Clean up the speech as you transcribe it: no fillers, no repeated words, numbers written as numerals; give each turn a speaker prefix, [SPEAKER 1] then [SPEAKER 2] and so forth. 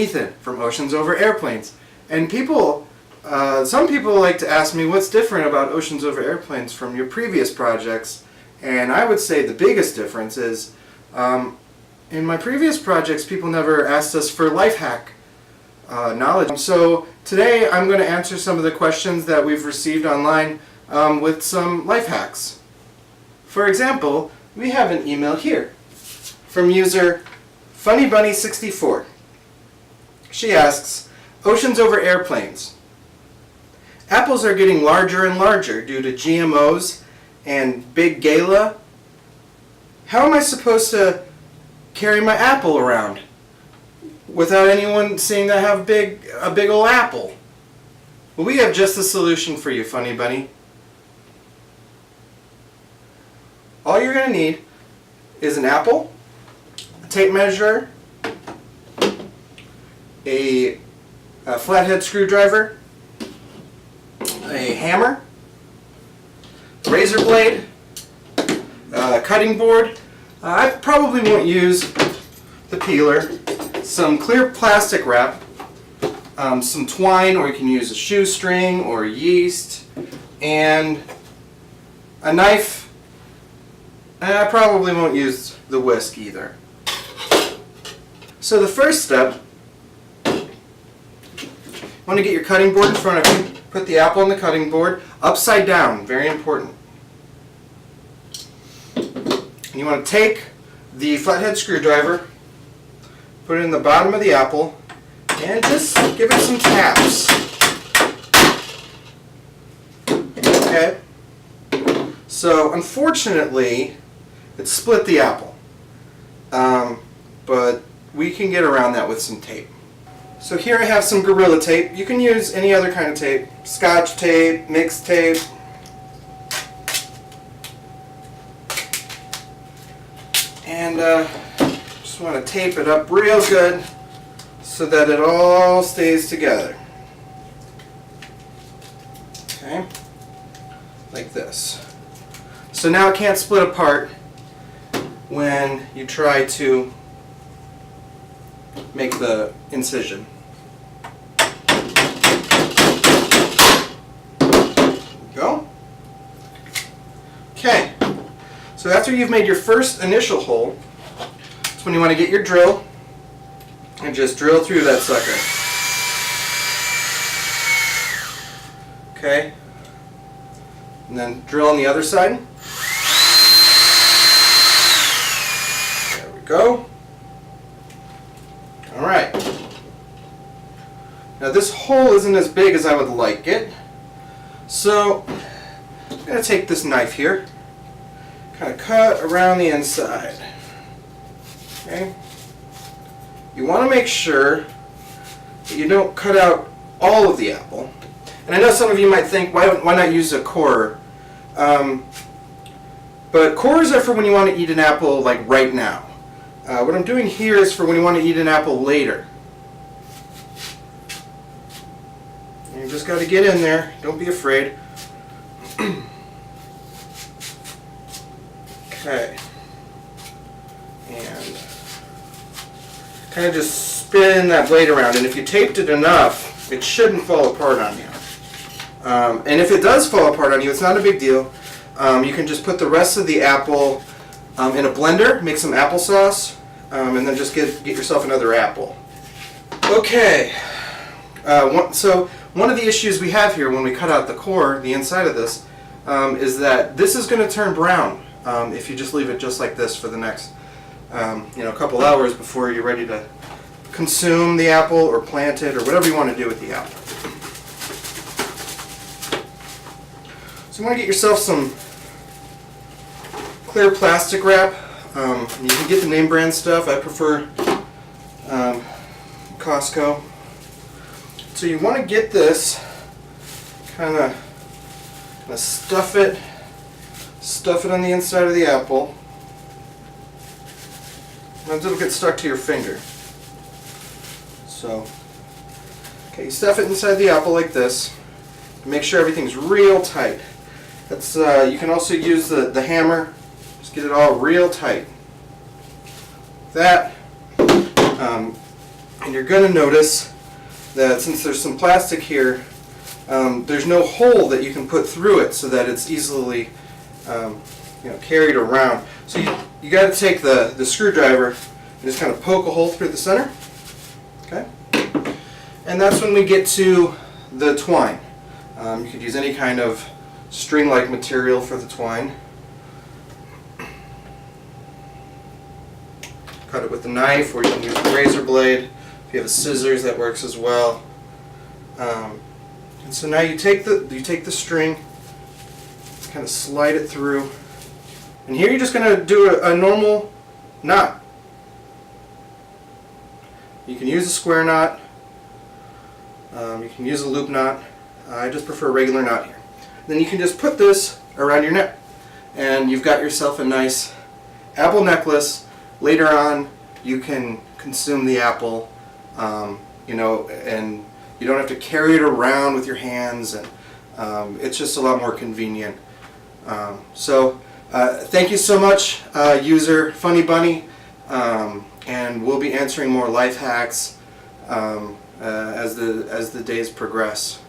[SPEAKER 1] Ethan from Oceans Over Airplanes. And some people like to ask me what's different about Oceans Over Airplanes from your previous projects. And I would say the biggest difference is, in my previous projects, people never asked us for life hack knowledge. So today I'm going to answer some of the questions that we've received online with some life hacks. For example, we have an email here from user FunnyBunny64. She asks, Oceans Over Airplanes. Apples are getting larger and larger due to GMOs and big gala. How am I supposed to carry my apple around without anyone seeing that I have a big old apple? Well, we have just the solution for you, Funny Bunny. All you're going to need is an apple, a tape measure, a flathead screwdriver, a hammer, a razor blade, a cutting board. I probably won't use the peeler, some clear plastic wrap, some twine, or you can use a shoestring or yeast, and a knife. I probably won't use the whisk either. So the first step, you want to get your cutting board in front of you. Put the apple on the cutting board, upside down, very important. And you want to take the flathead screwdriver, put it in the bottom of the apple, and just give it some taps. Okay? So unfortunately, it split the apple. But we can get around that with some tape. So here I have some Gorilla Tape. You can use any other kind of tape. Scotch tape, mixed tape. And just want to tape it up real good so that it all stays together. Okay? Like this. So now it can't split apart when you try to make the incision. Go. Okay. So after you've made your first initial hole, that's when you want to get your drill and just drill through that sucker. Okay. And then drill on the other side. There we go. Alright. Now this hole isn't as big as I would like it. So I'm going to take this knife here, kind of cut around the inside. Okay. You want to make sure that you don't cut out all of the apple. And I know some of you might think, why not use a core? But cores are for when you want to eat an apple like right now. What I'm doing here is for when you want to eat an apple later. You just got to get in there. Don't be afraid. Okay. And kind of just spin that blade around. And if you taped it enough, it shouldn't fall apart on you. And if it does fall apart on you, it's not a big deal. You can just put the rest of the apple in a blender, make some applesauce, and then just get yourself another apple. Okay. So one of the issues we have here when we cut out the core, the inside of this, is that this is going to turn brown if you just leave it just like this for the next couple hours before you're ready to consume the apple or plant it or whatever you want to do with the apple. So you want to get yourself some clear plastic wrap. You can get the name brand stuff. I prefer Costco. So you want to get this, kind of stuff it on the inside of the apple. Sometimes it'll get stuck to your finger. So, okay, you stuff it inside the apple like this. Make sure everything's real tight. That's you can also use the hammer. Just get it all real tight. That. And And you're going to notice that since there's some plastic here, there's no hole that you can put through it so that it's easily carried around. So you got to take the screwdriver and just kind of poke a hole through the center. Okay? And that's when we get to the twine. You could use any kind of string-like material for the twine. Cut it with a knife, or you can use a razor blade. If you have a scissors, that works as well. And so now you take the string, kind of slide it through, and here you're just going to do a normal knot. You can use a square knot. You can use a loop knot. I just prefer a regular knot here. Then you can just put this around your neck, and you've got yourself a nice apple necklace. Later on, you can consume the apple, and you don't have to carry it around with your hands, and it's just a lot more convenient. Thank you so much, user Funny Bunny, and we'll be answering more life hacks as the days progress.